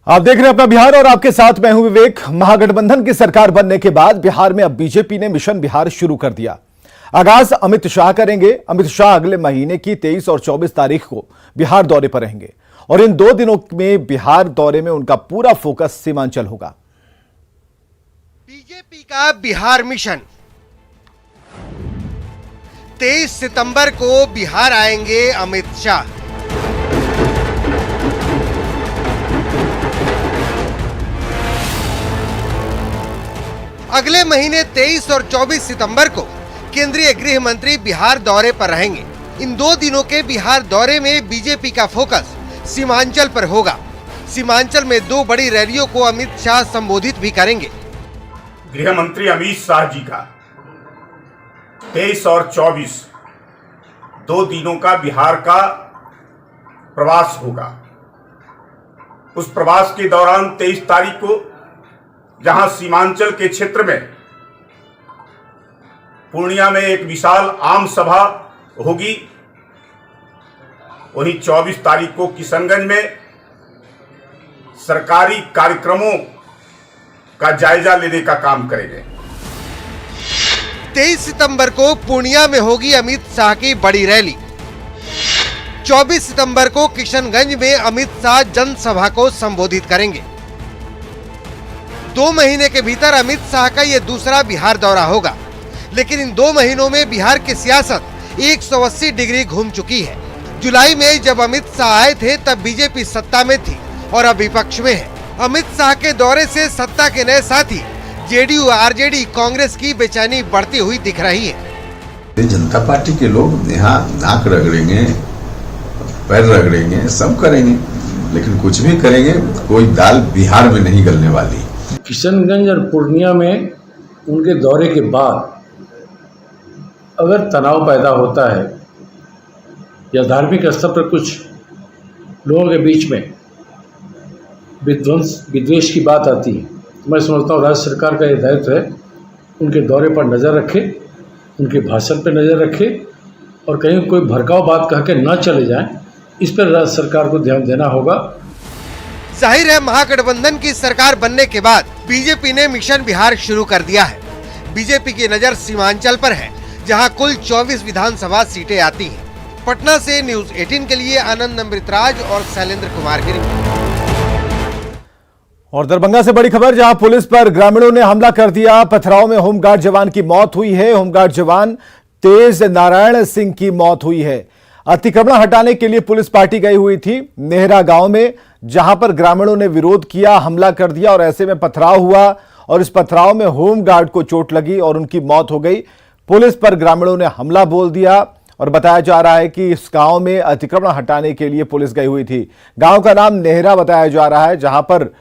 आप देख रहे हैं अपना बिहार और आपके साथ मैं हूं विवेक। महागठबंधन की सरकार बनने के बाद बिहार में अब बीजेपी ने मिशन बिहार शुरू कर दिया। आगाज अमित शाह करेंगे। अमित शाह अगले महीने की 23 और 24 तारीख को बिहार दौरे पर रहेंगे और इन 2 दिनों में बिहार दौरे में उनका पूरा फोकस सीमांचल होगा। बीजेपी का बिहार मिशन 23 सितंबर को बिहार आएंगे अमित शाह। अगले महीने 23 और 24 सितंबर को केंद्रीय गृह मंत्री बिहार दौरे पर रहेंगे। इन 2 दिनों के बिहार दौरे में बीजेपी का फोकस सीमांचल पर होगा। सीमांचल में 2 बड़ी रैलियों को अमित शाह संबोधित भी करेंगे। गृह मंत्री अमित शाह जी का 23 और 24 2 दिनों का बिहार का प्रवास होगा। उस प्रवास के दौरान 23 तारीख को जहां सीमांचल के क्षेत्र में पूर्णिया में एक विशाल आम सभा होगी, वहीं 24 तारीख को किशनगंज में सरकारी कार्यक्रमों का जायजा लेने का काम करेंगे। 23 सितंबर को पूर्णिया में होगी अमित शाह की बड़ी रैली। 24 सितंबर को किशनगंज में अमित शाह जनसभा को संबोधित करेंगे। 2 महीने के भीतर अमित शाह का यह दूसरा बिहार दौरा होगा, लेकिन इन 2 महीनों में बिहार की सियासत 180 डिग्री घूम चुकी है। जुलाई में जब अमित शाह आए थे तब बीजेपी सत्ता में थी और अब विपक्ष में है। अमित शाह के दौरे से सत्ता के नए साथी जेडीयू, आरजेडी, कांग्रेस की बेचैनी बढ़ती हुई दिख रही है। जनता पार्टी के लोग यहाँ नाक रगड़ेंगे, पैर रगड़ेंगे, सब करेंगे, लेकिन कुछ भी करेंगे, कोई दाल बिहार में नहीं गलने वाली। किशनगंज और पूर्णिया में उनके दौरे के बाद अगर तनाव पैदा होता है या धार्मिक स्तर पर कुछ लोगों के बीच में विद्वेष की बात आती है, तो मैं समझता हूँ राज्य सरकार का ये दायित्व है उनके दौरे पर नज़र रखे, उनके भाषण पर नज़र रखे और कहीं कोई भड़काऊ बात कह के न चले जाएं, इस पर राज्य सरकार को ध्यान देना होगा। जाहिर है महागठबंधन की सरकार बनने के बाद बीजेपी ने मिशन बिहार शुरू कर दिया है। बीजेपी की नजर सीमांचल पर है, जहां कुल 24 विधानसभा सीटें आती हैं। पटना से न्यूज 18 के लिए आनंद अमृतराज और शैलेंद्र कुमार की रिपोर्ट। और दरभंगा से बड़ी खबर, जहां पुलिस पर ग्रामीणों ने हमला कर दिया। पथराव में होमगार्ड जवान की मौत हुई है। होमगार्ड जवान तेज नारायण सिंह की मौत हुई है। अतिक्रमण हटाने के लिए पुलिस पार्टी गई हुई थी नेहरा गांव में, जहां पर ग्रामीणों ने विरोध किया, हमला कर दिया और ऐसे में पथराव हुआ और इस पथराव में होमगार्ड को चोट लगी और उनकी मौत हो गई। पुलिस पर ग्रामीणों ने हमला बोल दिया और बताया जा रहा है कि इस गांव में अतिक्रमण हटाने के लिए पुलिस गई हुई थी। गांव का नाम नेहरा बताया जा रहा है, जहां पर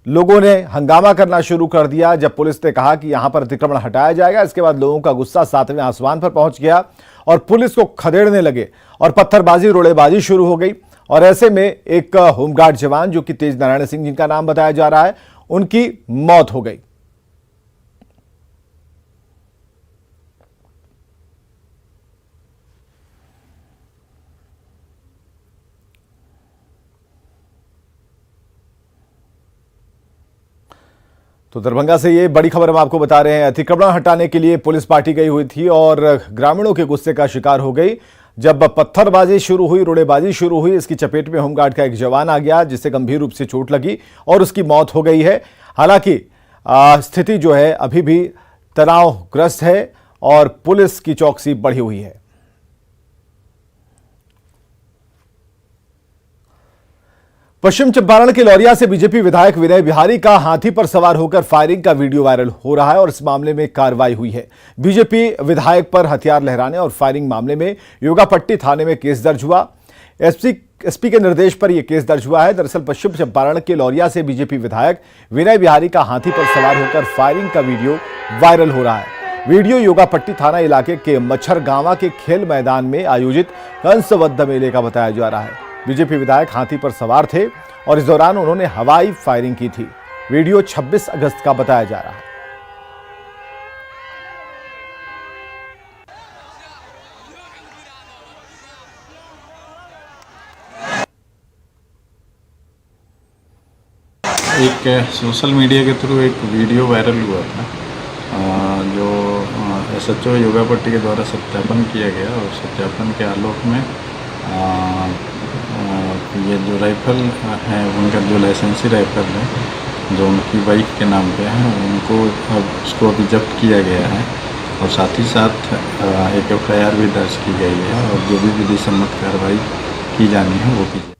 लोगों ने हंगामा करना शुरू कर दिया। जब पुलिस ने कहा कि यहां पर अतिक्रमण हटाया जाएगा, इसके बाद लोगों का गुस्सा 7वें आसमान पर पहुंच गया और पुलिस को खदेड़ने लगे और पत्थरबाजी, रोड़ेबाजी शुरू हो गई। और ऐसे में एक होमगार्ड जवान जो कि तेज नारायण सिंह जिनका नाम बताया जा रहा है, उनकी मौत हो गई। तो दरभंगा से ये बड़ी खबर हम आपको बता रहे हैं। अतिक्रमण हटाने के लिए पुलिस पार्टी गई हुई थी और ग्रामीणों के गुस्से का शिकार हो गई। जब पत्थरबाजी शुरू हुई, रोड़ेबाजी शुरू हुई, इसकी चपेट में होमगार्ड का एक जवान आ गया, जिसे गंभीर रूप से चोट लगी और उसकी मौत हो गई है। हालांकि स्थिति जो है अभी भी तनावग्रस्त है और पुलिस की चौकसी बढ़ी हुई है। पश्चिम चंपारण के लौरिया से बीजेपी विधायक विनय बिहारी का हाथी पर सवार होकर फायरिंग का वीडियो वायरल हो रहा है और इस मामले में कार्रवाई हुई है। बीजेपी विधायक पर हथियार लहराने और फायरिंग मामले में योगापट्टी थाने में केस दर्ज हुआ। एसपी के निर्देश पर यह केस दर्ज हुआ है। दरअसल पश्चिम चंपारण के लौरिया से बीजेपी विधायक विनय बिहारी का हाथी पर सवार होकर फायरिंग का वीडियो वायरल हो रहा है। वीडियो योगापट्टी थाना इलाके के मच्छरगांवा के खेल मैदान में आयोजित कंसवद्ध मेले का बताया जा रहा है। बीजेपी विधायक हाथी पर सवार थे और इस दौरान उन्होंने हवाई फायरिंग की थी। वीडियो 26 अगस्त का बताया जा रहा है। एक सोशल मीडिया के थ्रू एक वीडियो वायरल हुआ था जो SHO योगापट्टी के द्वारा सत्यापन किया गया और सत्यापन के आलोक में ये जो राइफ़ल है उनका जो लाइसेंसी राइफ़ल है जो उनकी वाइफ के नाम पे है उनको उसको अभी जब्त किया गया है और साथ ही साथ एक FIR भी दर्ज की गई है और जो भी विधि सम्मत कार्रवाई की जानी है वो की जाए।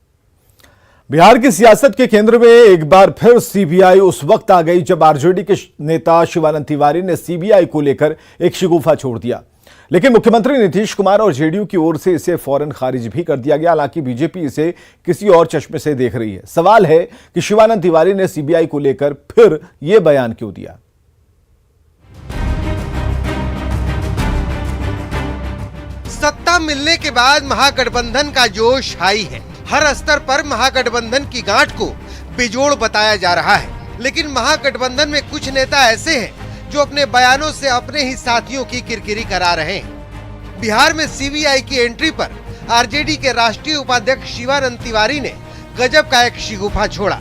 बिहार की सियासत के केंद्र में एक बार फिर सीबीआई उस वक्त आ गई जब आरजेडी के नेता शिवानंद तिवारी ने सीबीआई को लेकर एक शिगुफा छोड़ दिया, लेकिन मुख्यमंत्री नीतीश कुमार और जेडीयू की ओर से इसे फौरन खारिज भी कर दिया गया। हालांकि बीजेपी इसे किसी और चश्मे से देख रही है। सवाल है कि शिवानंद तिवारी ने सीबीआई को लेकर फिर यह बयान क्यों दिया। सत्ता मिलने के बाद महागठबंधन का जोश हाई है। हर स्तर पर महागठबंधन की गांठ को बेजोड़ बताया जा रहा है, लेकिन महागठबंधन में कुछ नेता ऐसे हैं जो अपने बयानों से अपने ही साथियों की किरकिरी करा रहे हैं। बिहार में सीबीआई की एंट्री पर आरजेडी के राष्ट्रीय उपाध्यक्ष शिवानंद तिवारी ने गजब का एक शिगुफा छोड़ा।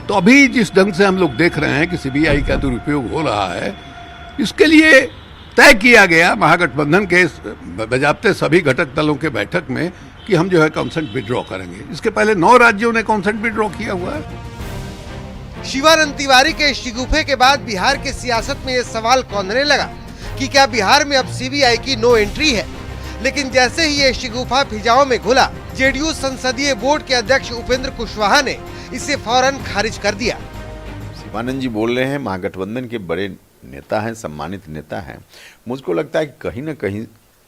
तो अभी जिस ढंग से हम लोग देख रहे हैं कि सीबीआई का दुरुपयोग हो रहा है, इसके लिए तय किया गया महागठबंधन के बजाबते सभी घटक दलों के बैठक में कि हम जो है कंसेंट विड्रॉ करेंगे। इसके पहले 9 राज्यों ने कंसेंट विड्रॉ किया हुआ है। शिवानंद तिवारी के शिगुफे के बाद बिहार की सियासत में यह सवाल कौंधने लगा कि क्या बिहार में अब सीबीआई की नो एंट्री है। लेकिन जैसे ही ये शिगुफा फिजाओं में घुला, जेडीयू संसदीय बोर्ड के अध्यक्ष उपेंद्र कुशवाहा ने इसे फौरन खारिज कर दिया। शिवानंद जी बोल रहे हैं, महागठबंधन के बड़े नेता हैं, सम्मानित नेता हैं। मुझको लगता है कि कहीं ना कहीं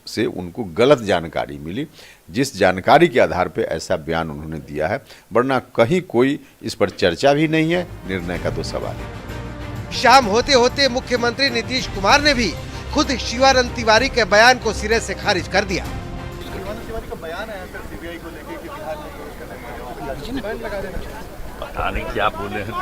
से उनको गलत जानकारी मिली, जिस जानकारी के आधार पे ऐसा बयान उन्होंने दिया है, वरना कहीं कोई इस पर चर्चा भी नहीं है, निर्णय का तो सवाल है। शाम होते होते मुख्यमंत्री नीतीश कुमार ने भी खुद शिवानंद तिवारी के बयान को सिरे से खारिज कर दिया। पता नहीं क्या बोले हैं।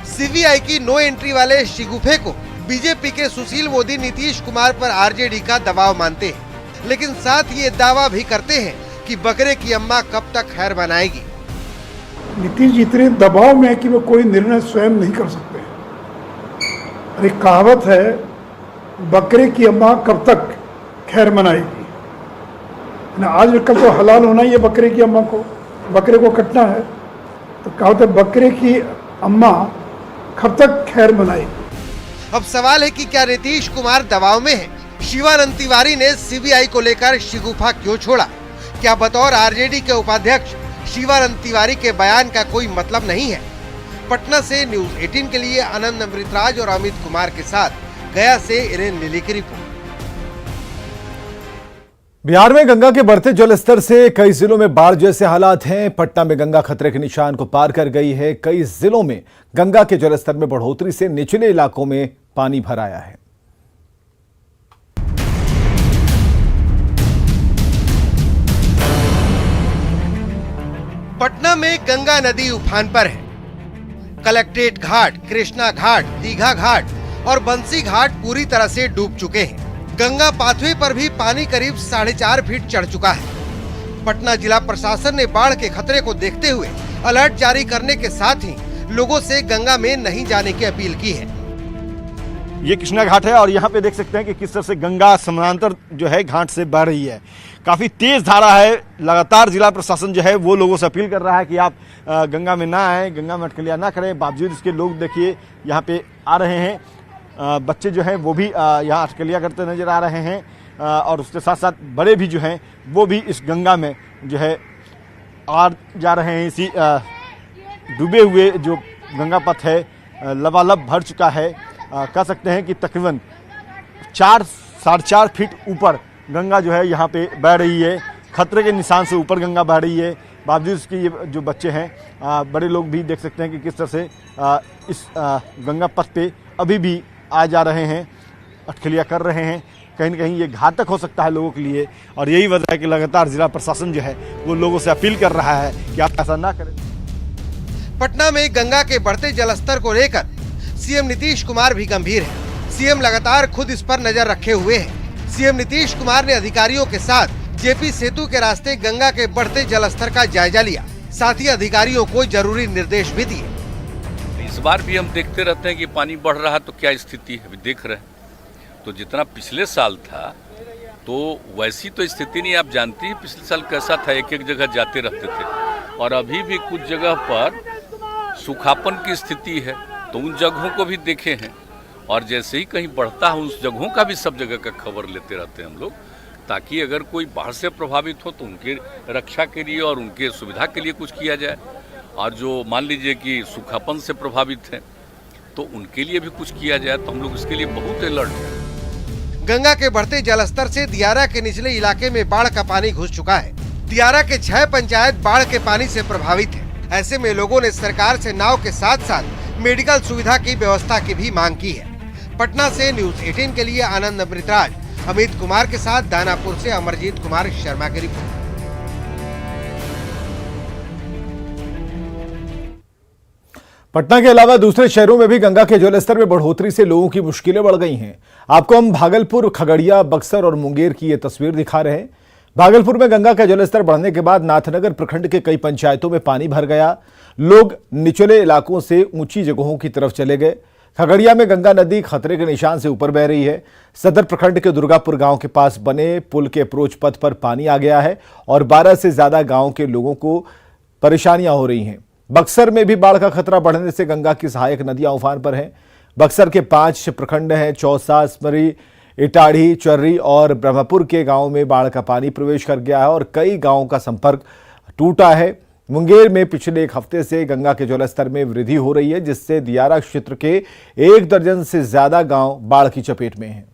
सीबीआई की नो एंट्री वाले शिगुफे को बीजेपी के सुशील मोदी नीतीश कुमार पर आरजेडी का दबाव मानते हैं, लेकिन साथ ये दावा भी करते हैं कि बकरे की अम्मा कब तक खैर बनाएगी। नीतीश जी इतने दबाव में है कि वो कोई निर्णय स्वयं नहीं कर सकते। अरे कहावत है, बकरे की अम्मा कब तक खैर मनाएगी ना। आज कल तो हलाल होना ही है बकरे की अम्मा को, बकरे को कटना है, तो कहावत है बकरे की अम्मा कब तक खैर मनाएगी। अब सवाल है कि क्या नीतीश कुमार दबाव में है। शिवानंद तिवारी ने सीबीआई को लेकर शिगुफा क्यों छोड़ा? क्या बतौर आरजेडी के उपाध्यक्ष शिवानंद तिवारी के बयान का कोई मतलब नहीं है? पटना से न्यूज 18 के लिए आनंद अमृतराज और अमित कुमार के साथ गया से इरेन लिली की रिपोर्ट। बिहार में गंगा के बढ़ते जलस्तर से कई जिलों में बाढ़ जैसे हालात हैं। पटना में गंगा खतरे के निशान को पार कर गई है। कई जिलों में गंगा के जलस्तर में बढ़ोतरी से निचले इलाकों में पानी भर आया है। पटना में गंगा नदी उफान पर है। कलेक्ट्रेट घाट, कृष्णा घाट, दीघा घाट और बंसी घाट पूरी तरह से डूब चुके हैं। गंगा पाथवे पर भी पानी करीब 4.5 फीट चढ़ चुका है। पटना जिला प्रशासन ने बाढ़ के खतरे को देखते हुए अलर्ट जारी करने के साथ ही लोगों से गंगा में नहीं जाने की अपील की है। ये कृष्णा घाट है और यहाँ पे देख सकते हैं कि किस तरह से गंगा समानांतर जो है घाट से बह रही है। काफ़ी तेज धारा है। लगातार जिला प्रशासन जो है वो लोगों से अपील कर रहा है कि आप गंगा में ना आएँ, गंगा में अटकलियाँ ना करें। बावजूद इसके लोग देखिए यहाँ पे आ रहे हैं। बच्चे जो हैं वो भी यहाँ अटकलियाँ करते नजर आ रहे हैं और उसके साथ साथ बड़े भी जो हैं वो भी इस गंगा में जो है आ जा रहे हैं। इसी डूबे हुए जो गंगा पथ है लबालब भर चुका है। कह सकते हैं कि तकरीबन 4-4.5 फीट ऊपर गंगा जो है यहाँ पे बह रही है। खतरे के निशान से ऊपर गंगा बह रही है। बावजूद इसके ये जो बच्चे हैं बड़े लोग भी देख सकते हैं कि किस तरह से इस गंगा पथ पे अभी भी आ जा रहे हैं, अटकलियाँ कर रहे हैं। कहीं ना कहीं ये घातक हो सकता है लोगों के लिए और यही वजह है कि लगातार जिला प्रशासन जो है वो लोगों से अपील कर रहा है कि आप ऐसा ना करें। पटना में गंगा के बढ़ते जलस्तर को लेकर सीएम नीतीश कुमार भी गंभीर है। सीएम लगातार खुद इस पर नजर रखे हुए हैं। सीएम नीतीश कुमार ने अधिकारियों के साथ जेपी सेतु के रास्ते गंगा के बढ़ते जलस्तर का जायजा लिया। साथ ही अधिकारियों को जरूरी निर्देश भी दिए। इस बार भी हम देखते रहते हैं कि पानी बढ़ रहा तो क्या स्थिति है, अभी देख रहे हैं। तो जितना पिछले साल था तो वैसी तो स्थिति नहीं, आप जानती हैं पिछले साल कैसा था, एक एक जगह जाते रहते थे। और अभी भी कुछ जगह पर सूखापन की स्थिति है, तो उन जगहों को भी देखे हैं। और जैसे ही कहीं बढ़ता है उस जगहों का भी सब जगह का खबर लेते रहते हैं हम लोग, ताकि अगर कोई बाढ़ से प्रभावित हो तो उनके रक्षा के लिए और उनके सुविधा के लिए कुछ किया जाए। और जो मान लीजिए कि सूखापन से प्रभावित हैं तो उनके लिए भी कुछ किया जाए, तो हम लोग इसके लिए बहुत अलर्ट हैं। गंगा के बढ़ते जलस्तर से दियारा के निचले इलाके में बाढ़ का पानी घुस चुका है। दियारा के 6 पंचायत बाढ़ के पानी से प्रभावित है। ऐसे में लोगों ने सरकार से नाव के साथ साथ मेडिकल सुविधा की व्यवस्था की भी मांग की है। पटना से न्यूज 18 के लिए आनंद अमृतराज, अमित कुमार के साथ दानापुर से अमरजीत कुमार शर्मा की रिपोर्ट। पटना के अलावा दूसरे शहरों में भी गंगा के जलस्तर में बढ़ोतरी से लोगों की मुश्किलें बढ़ गई हैं। आपको हम भागलपुर, खगड़िया, बक्सर और मुंगेर की ये तस्वीर दिखा रहे हैं। भागलपुर में गंगा का जलस्तर बढ़ने के बाद नाथनगर प्रखंड के कई पंचायतों में पानी भर गया। लोग निचले इलाकों से ऊंची जगहों की तरफ चले गए। खगड़िया में गंगा नदी खतरे के निशान से ऊपर बह रही है। सदर प्रखंड के दुर्गापुर गांव के पास बने पुल के अप्रोच पथ पर पानी आ गया है और 12 से ज्यादा गांव के लोगों को परेशानियां हो रही हैं। बक्सर में भी बाढ़ का खतरा बढ़ने से गंगा की सहायक नदियां उफान पर हैं। बक्सर के 5 प्रखंड हैं, चौसा, स्मरी, इटाढ़ी, चर्री और ब्रह्मपुर के गांव में बाढ़ का पानी प्रवेश कर गया है और कई गांवों का संपर्क टूटा है। मुंगेर में पिछले एक हफ्ते से गंगा के जलस्तर में वृद्धि हो रही है, जिससे दियारा क्षेत्र के 1 दर्जन से ज्यादा गांव बाढ़ की चपेट में हैं।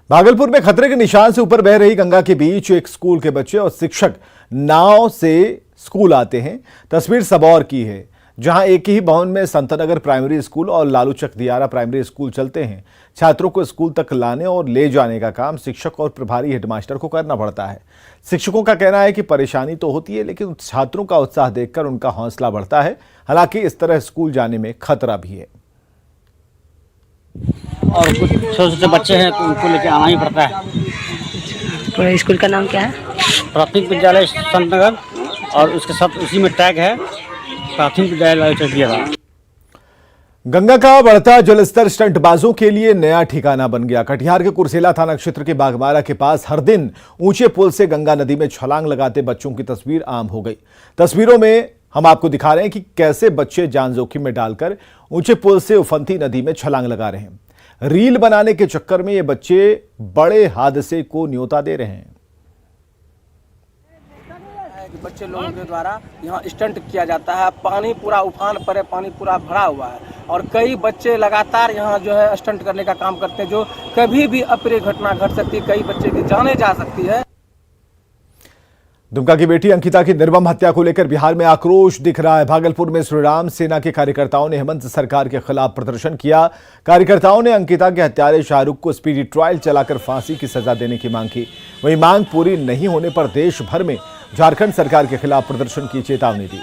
भागलपुर में खतरे के निशान से ऊपर बह रही गंगा के बीच एक स्कूल के बच्चे और शिक्षक नाव से स्कूल आते हैं। तस्वीर सबौर की है, जहां एक ही भवन में संतनगर प्राइमरी स्कूल और लालूचक दियारा प्राइमरी स्कूल चलते हैं। छात्रों को स्कूल तक लाने और ले जाने का काम शिक्षक और प्रभारी हेडमास्टर को करना पड़ता है। शिक्षकों का कहना है कि परेशानी तो होती है, लेकिन छात्रों का उत्साह देखकर उनका हौसला बढ़ता है। हालांकि इस तरह स्कूल जाने में खतरा भी है और कुछ छोटे छोटे बच्चे हैं तो उनको लेके आना ही पड़ता है। पूरे स्कूल का नाम क्या है? प्राथमिक विद्यालय संतनगर, और उसके साथ उसी में टैग है प्राथमिक विद्यालय दियारा। गंगा का बढ़ता जलस्तर स्टंटबाजों के लिए नया ठिकाना बन गया। कटिहार के कुर्सेला थाना क्षेत्र के बागमारा के पास हर दिन ऊंचे पुल से गंगा नदी में छलांग लगाते बच्चों की तस्वीर आम हो गई। तस्वीरों में हम आपको दिखा रहे हैं कि कैसे बच्चे जान जोखिम में डालकर ऊंचे पुल से उफनती नदी में छलांग लगा रहे हैं। रील बनाने के चक्कर में ये बच्चे बड़े हादसे को न्योता दे रहे हैं। बच्चे लोगों के द्वारा यहाँ स्टंट किया जाता है। पानी पूरा उफान पर है, पानी पूरा भरा हुआ है और कई बच्चे लगातार यहाँ जो है स्टंट करने का काम करते हैं, जो कभी भी अप्रिय घटना घट सकती है, कई बच्चे की जाने जा सकती है। दुमका की बेटी अंकिता की निर्मम हत्या को लेकर बिहार में आक्रोश दिख रहा है। भागलपुर में श्रीराम सेना के कार्यकर्ताओं ने हेमंत सरकार के खिलाफ प्रदर्शन किया। कार्यकर्ताओं ने अंकिता के हत्यारे शाहरुख को स्पीडी ट्रायल चलाकर फांसी की सजा देने की मांग की। वहीं मांग पूरी नहीं होने पर देश भर में झारखंड सरकार के खिलाफ प्रदर्शन की चेतावनी दी।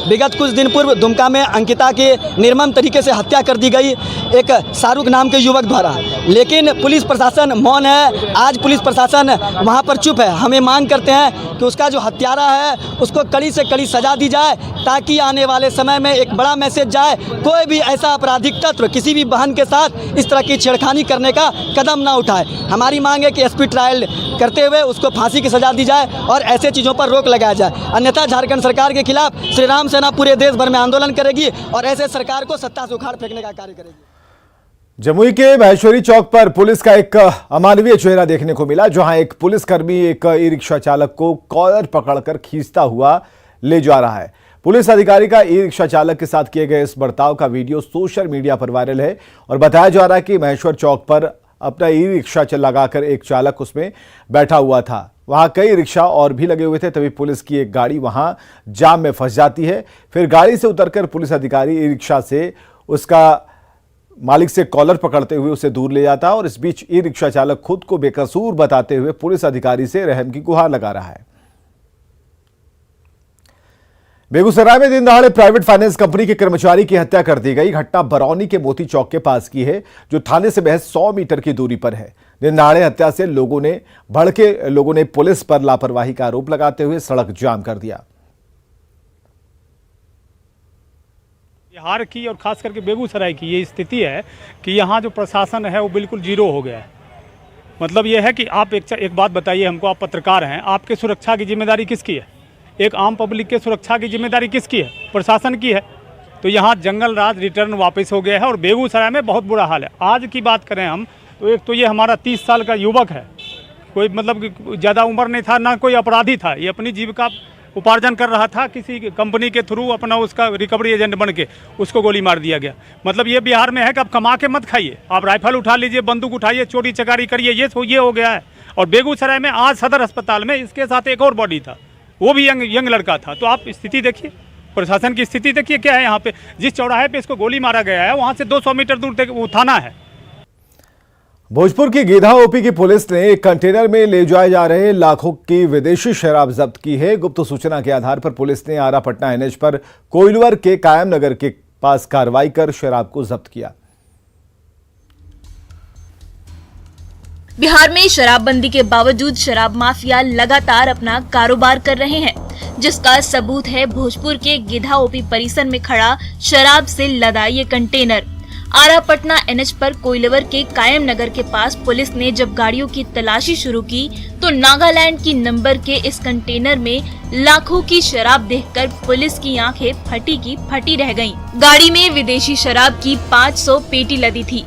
विगत कुछ दिन पूर्व दुमका में अंकिता की निर्मम तरीके से हत्या कर दी गई एक शाहरुख नाम के युवक द्वारा, लेकिन पुलिस प्रशासन मौन है। आज पुलिस प्रशासन वहां पर चुप है। हमें मांग करते हैं कि उसका जो हत्यारा है उसको कड़ी से कड़ी सजा दी जाए, ताकि आने वाले समय में एक बड़ा मैसेज जाए, कोई भी ऐसा आपराधिक तत्व किसी भी बहन के साथ इस तरह की छेड़खानी करने का कदम ना उठाए। हमारी मांग है कि एसपी ट्रायल करते हुए उसको फांसी की सजा दी जाए और ऐसे चीज़ों पर रोक लगाया जाए। अन्यथा झारखंड सरकार के खिलाफ श्रीराम सेना पूरे देश भर में आंदोलन करेगी और ऐसे सरकार को सत्ता से उखाड़ फेंकने का कार्य करेगी। जमुई के महेश्वरी चौक पर पुलिस का एक अमानवीय चेहरा देखने को मिला, जहां एक पुलिसकर्मी एक ई रिक्शा चालक को कॉलर पकड़कर खींचता हुआ ले जा रहा है। पुलिस अधिकारी का ई रिक्शा चालक के साथ किए गए इस बर्ताव का वीडियो सोशल मीडिया पर वायरल है और बताया जा रहा है कि महेश्वर चौक पर अपना ई रिक्शा लगाकर एक चालक उसमें बैठा हुआ था। वहां कई रिक्शा और भी लगे हुए थे, तभी पुलिस की एक गाड़ी वहां जाम में फंस जाती है। फिर गाड़ी से उतरकर पुलिस अधिकारी ई रिक्शा से उसका मालिक से कॉलर पकड़ते हुए उसे दूर ले जाता है और इस बीच ई रिक्शा चालक खुद को बेकसूर बताते हुए पुलिस अधिकारी से रहम की गुहार लगा रहा है। बेगूसराय में दिन दहाड़े प्राइवेट फाइनेंस कंपनी के कर्मचारी की हत्या कर दी गई। घटना बरौनी के मोती चौक के पास की है, जो थाने से महज 100 मीटर की दूरी पर है। दिन दहाड़े हत्या से भड़के लोगों ने पुलिस पर लापरवाही का आरोप लगाते हुए सड़क जाम कर दिया। बिहार की और खास करके बेगूसराय की ये स्थिति है कि यहाँ जो प्रशासन है वो बिल्कुल जीरो हो गया है। मतलब ये है कि आप एक बात बताइए हमको, आप पत्रकार हैं, आपके सुरक्षा की जिम्मेदारी किसकी है? एक आम पब्लिक के सुरक्षा की जिम्मेदारी किसकी है? प्रशासन की है। तो यहाँ जंगल राज रिटर्न वापस हो गया है और बेगूसराय में बहुत बुरा हाल है। आज की बात करें हम तो एक तो ये हमारा 30 साल का युवक है, कोई मतलब ज़्यादा उम्र नहीं था, ना कोई अपराधी था, ये अपनी जीविका उपार्जन कर रहा था, किसी कंपनी के थ्रू अपना उसका रिकवरी एजेंट बन के उसको गोली मार दिया गया। मतलब ये बिहार में है कि आप कमा के मत खाइए, आप राइफल उठा लीजिए, बंदूक उठाइए, चोरी चकारी करिए, ये हो गया है। और बेगूसराय में आज सदर अस्पताल में इसके साथ एक और बॉडी था, वो भी यंग लड़का था। तो आप स्थिति देखिए, प्रशासन की स्थिति देखिए क्या है। यहाँ पे जिस चौराहे पे इसको गोली मारा गया है वहाँ से 200 मीटर दूर तक वो थाना है। भोजपुर की गेधा ओपी की पुलिस ने एक कंटेनर में ले जाए जा रहे लाखों की विदेशी शराब जब्त की है। गुप्त सूचना के आधार पर पुलिस ने आरा पटना एनएच पर कोइलवर के कायम नगर के पास कार्रवाई कर शराब को जब्त किया। बिहार में शराबबंदी के बावजूद शराब माफिया लगातार अपना कारोबार कर रहे हैं, जिसका सबूत है भोजपुर के गिधा ओपी परिसर में खड़ा शराब से लदा ये कंटेनर। आरा पटना एनएच पर कोइलवर के कायम नगर के पास पुलिस ने जब गाड़ियों की तलाशी शुरू की तो नागालैंड की नंबर के इस कंटेनर में लाखों की शराब देखकर पुलिस की आंखें फटी की फटी रह गईं। गाड़ी में विदेशी शराब की 500 पेटी लदी थी,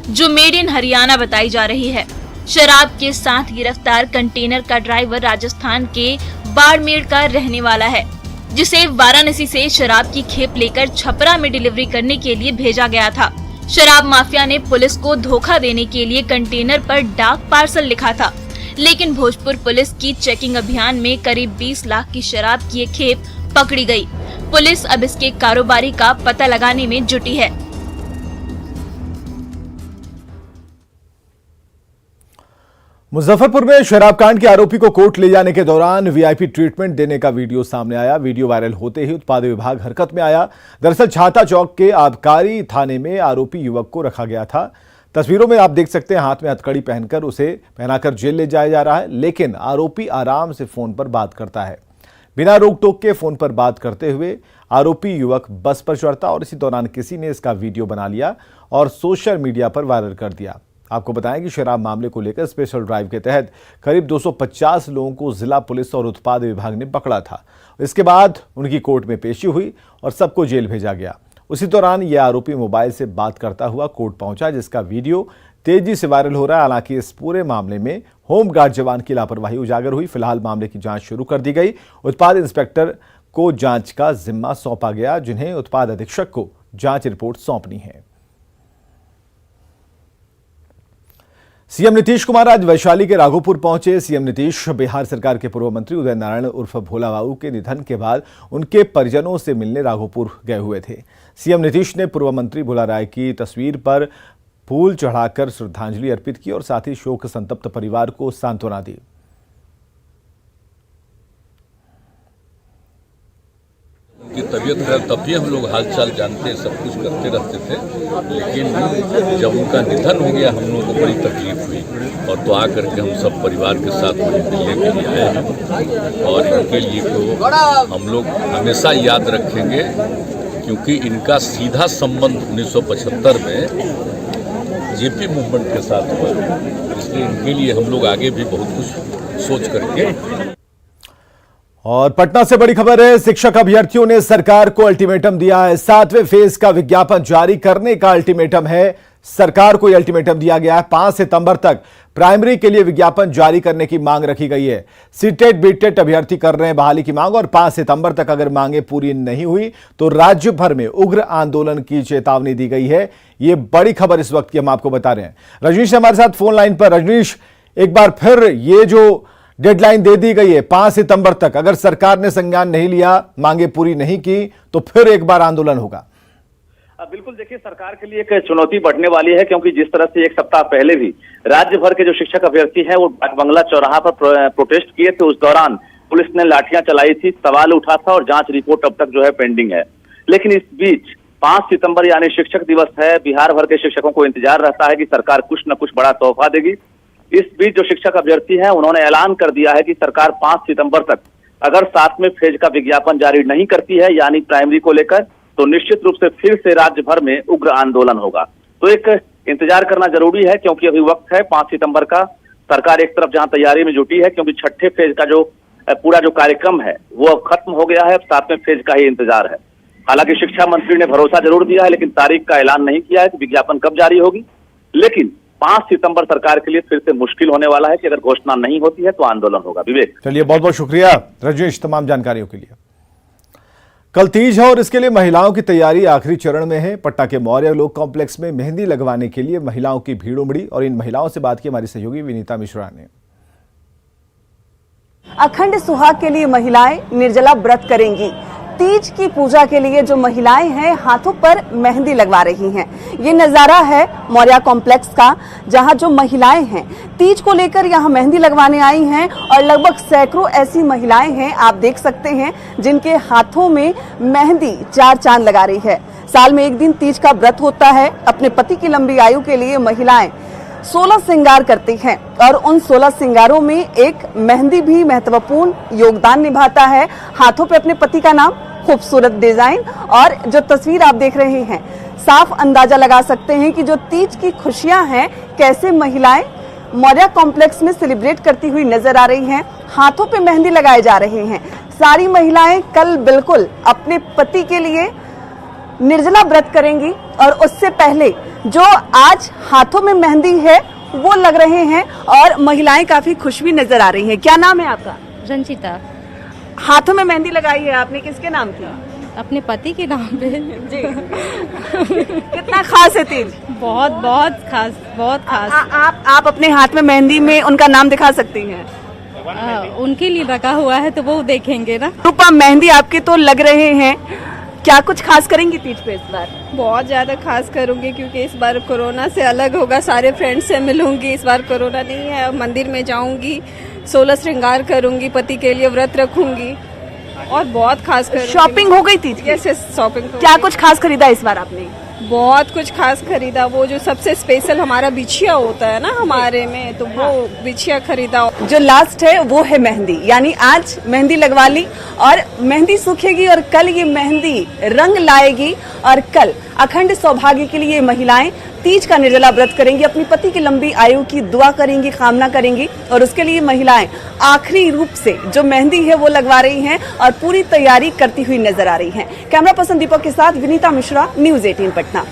जो मेड इन हरियाणा बताई जा रही है। शराब के साथ गिरफ्तार कंटेनर का ड्राइवर राजस्थान के बाड़मेर का रहने वाला है, जिसे वाराणसी से शराब की खेप लेकर छपरा में डिलीवरी करने के लिए भेजा गया था। शराब माफिया ने पुलिस को धोखा देने के लिए कंटेनर पर डाक पार्सल लिखा था, लेकिन भोजपुर पुलिस की चेकिंग अभियान में करीब 20 लाख की शराब की एक खेप पकड़ी गई। पुलिस अब इसके कारोबारी का पता लगाने में जुटी है। मुजफ्फरपुर में शराब कांड के आरोपी को कोर्ट ले जाने के दौरान वीआईपी ट्रीटमेंट देने का वीडियो सामने आया। वीडियो वायरल होते ही उत्पाद विभाग हरकत में आया। दरअसल छाता चौक के आबकारी थाने में आरोपी युवक को रखा गया था। तस्वीरों में आप देख सकते हैं हाथ में हथकड़ी पहनकर उसे पहनाकर जेल ले जाया जा रहा है, लेकिन आरोपी आराम से फोन पर बात करता है। बिना रोक टोक के फोन पर बात करते हुए आरोपी युवक बस पर चढ़ता और इसी दौरान किसी ने इसका वीडियो बना लिया और सोशल मीडिया पर वायरल कर दिया। आपको बताएं कि शराब मामले को लेकर स्पेशल ड्राइव के तहत करीब 250 लोगों को जिला पुलिस और उत्पाद विभाग ने पकड़ा था। इसके बाद उनकी कोर्ट में पेशी हुई और सबको जेल भेजा गया। उसी दौरान यह आरोपी मोबाइल से बात करता हुआ कोर्ट पहुंचा, जिसका वीडियो तेजी से वायरल हो रहा है। हालांकि इस पूरे मामले में होमगार्ड जवान की लापरवाही उजागर हुई। फिलहाल मामले की जांच शुरू कर दी गई। उत्पाद इंस्पेक्टर को जांच का जिम्मा सौंपा गया, जिन्हें उत्पाद अधीक्षक को जांच रिपोर्ट सौंपनी है। सीएम नीतीश कुमार आज वैशाली के राघोपुर पहुंचे। सीएम नीतीश बिहार सरकार के पूर्व मंत्री उदय नारायण उर्फ भोला बाबू के निधन के बाद उनके परिजनों से मिलने राघोपुर गए हुए थे। सीएम नीतीश ने पूर्व मंत्री भोला राय की तस्वीर पर फूल चढ़ाकर श्रद्धांजलि अर्पित की और साथ ही शोक संतप्त परिवार को सांत्वना दी। उनकी तबीयत खराब, तब भी हम लोग हालचाल जानते, सब कुछ करते रहते थे, लेकिन जब उनका निधन हो गया हम लोगों को बड़ी तकलीफ हुई। और तो आकर के हम सब परिवार के साथ मिलने के लिए आए हैं और इनके लिए तो हम लोग हमेशा याद रखेंगे, क्योंकि इनका सीधा संबंध 1975 में जेपी मूवमेंट के साथ हुआ, इसलिए इनके लिए हम लोग आगे भी बहुत कुछ सोच करके। और पटना से बड़ी खबर है, शिक्षक अभ्यर्थियों ने सरकार को अल्टीमेटम दिया है। 7वें फेज का विज्ञापन जारी करने का अल्टीमेटम है। सरकार को यह अल्टीमेटम दिया गया है। 5 सितंबर तक प्राइमरी के लिए विज्ञापन जारी करने की मांग रखी गई है। सीटेट बीटेट अभ्यर्थी कर रहे हैं बहाली की मांग और 5 सितंबर तक अगर मांगे पूरी नहीं हुई तो राज्य भर में उग्र आंदोलन की चेतावनी दी गई है। यह बड़ी खबर इस वक्त की हम आपको बता रहे हैं। रजनीश हमारे साथ फोन लाइन पर। रजनीश, एक बार फिर ये जो डेडलाइन दे दी गई है 5 सितंबर तक, अगर सरकार ने संज्ञान नहीं लिया, मांगे पूरी नहीं की, तो फिर एक बार आंदोलन होगा। बिल्कुल, देखिए सरकार के लिए एक चुनौती बढ़ने वाली है, क्योंकि जिस तरह से एक सप्ताह पहले भी राज्य भर के जो शिक्षक अभ्यर्थी हैं वो बंगला चौराहा पर प्रोटेस्ट किए थे, उस दौरान पुलिस ने लाठियां चलाई थी, सवाल उठा था और जांच रिपोर्ट अब तक जो है पेंडिंग है। लेकिन इस बीच 5 सितंबर यानी शिक्षक दिवस है, बिहार भर के शिक्षकों को इंतजार रहता है कि सरकार कुछ न कुछ बड़ा तोहफा देगी। इस बीच जो शिक्षक अभ्यर्थी हैं उन्होंने ऐलान कर दिया है कि सरकार 5 सितंबर तक अगर 7वें फेज का विज्ञापन जारी नहीं करती है यानी प्राइमरी को लेकर, तो निश्चित रूप से फिर से राज्य भर में उग्र आंदोलन होगा। तो एक इंतजार करना जरूरी है क्योंकि अभी वक्त है 5 सितंबर का। सरकार एक तरफ जहां तैयारी में जुटी है क्योंकि 6ठे फेज का जो पूरा जो कार्यक्रम है वो अब खत्म हो गया है, अब 7वें फेज का ही इंतजार है। हालांकि शिक्षा मंत्री ने भरोसा जरूर दिया है लेकिन तारीख का ऐलान नहीं किया है कि विज्ञापन कब जारी होगी। लेकिन 5 सितंबर सरकार के लिए फिर से मुश्किल होने वाला है कि अगर घोषणा नहीं होती है तो आंदोलन होगा। विवेक, चलिए बहुत बहुत शुक्रिया रजनीश तमाम जानकारियों के लिए। कल तीज है और इसके लिए महिलाओं की तैयारी आखिरी चरण में है। पटना के मौर्य लोक कॉम्प्लेक्स में मेहंदी लगवाने के लिए महिलाओं की भीड़ उमड़ी और इन महिलाओं से बात की हमारी सहयोगी विनीता मिश्रा ने। अखंड सुहाग के लिए महिलाएं निर्जला व्रत करेंगी। तीज की पूजा के लिए जो महिलाएं हैं हाथों पर मेहंदी लगवा रही हैं। ये नजारा है मौर्या कॉम्प्लेक्स का, जहां जो महिलाएं हैं तीज को लेकर यहां मेहंदी लगवाने आई हैं और लगभग सैकड़ों ऐसी महिलाएं हैं, आप देख सकते हैं, जिनके हाथों में मेहंदी 4 चांद लगा रही है। साल में एक दिन तीज का व्रत होता है। अपने पति की लंबी आयु के लिए महिलाएं 16 श्रृंगार करती हैं और उन 16 श्रृंगारों में एक मेहंदी भी महत्वपूर्ण योगदान निभाता है। हाथों पे अपने पति का नाम, खूबसूरत डिजाइन और जो तस्वीर आप देख रहे हैं, साफ अंदाजा लगा सकते हैं कि जो तीज की खुशियां हैं कैसे महिलाएं मौर्या कॉम्प्लेक्स में सेलिब्रेट करती हुई नजर आ रही हैं। हाथों पे मेहंदी लगाए जा रहे हैं। सारी महिलाएं कल बिल्कुल अपने पति के लिए निर्जला व्रत करेंगी और उससे पहले जो आज हाथों में मेहंदी है वो लग रहे हैं और महिलाएं काफी खुश भी नजर आ रही हैं। क्या नाम है आपका? रंजिता। हाथों में मेहंदी लगाई है आपने, किसके नाम की? अपने पति के नाम पे। जी। कितना खास है तीज? बहुत बहुत खास, बहुत खास। आप अपने हाथ में मेहंदी में उनका नाम दिखा सकती हैं? उनके लिए रखा हुआ है तो वो देखेंगे ना। रूपा, मेहंदी आपके तो लग रहे हैं, क्या कुछ खास करेंगी तीज पे इस बार? बहुत ज्यादा खास करूंगी क्योंकि इस बार कोरोना से अलग होगा, सारे फ्रेंड से मिलूंगी। इस बार कोरोना नहीं है, मंदिर में जाऊंगी, 16 श्रृंगार करूंगी, पति के लिए व्रत रखूंगी और बहुत खास करूंगी। शॉपिंग हो गई तीज? Yes, shopping. क्या कुछ खास खरीदा इस बार आपने? बहुत कुछ खास खरीदा। वो जो सबसे स्पेशल हमारा बिछिया होता है ना हमारे में, तो वो बिछिया खरीदा। जो लास्ट है वो है मेहंदी, यानी आज मेहंदी लगवा ली और मेहंदी सूखेगी और कल ये मेहंदी रंग लाएगी और कल अखंड सौभाग्य के लिए महिलाएं तीज का निर्जला व्रत करेंगी, अपनी पति की लंबी आयु की दुआ करेंगी, कामना करेंगी और उसके लिए महिलाएं आखिरी रूप से जो मेहंदी है वो लगवा रही हैं और पूरी तैयारी करती हुई नजर आ रही हैं। कैमरा पर्सन दीपक के साथ विनीता मिश्रा, न्यूज़ 18 पटना।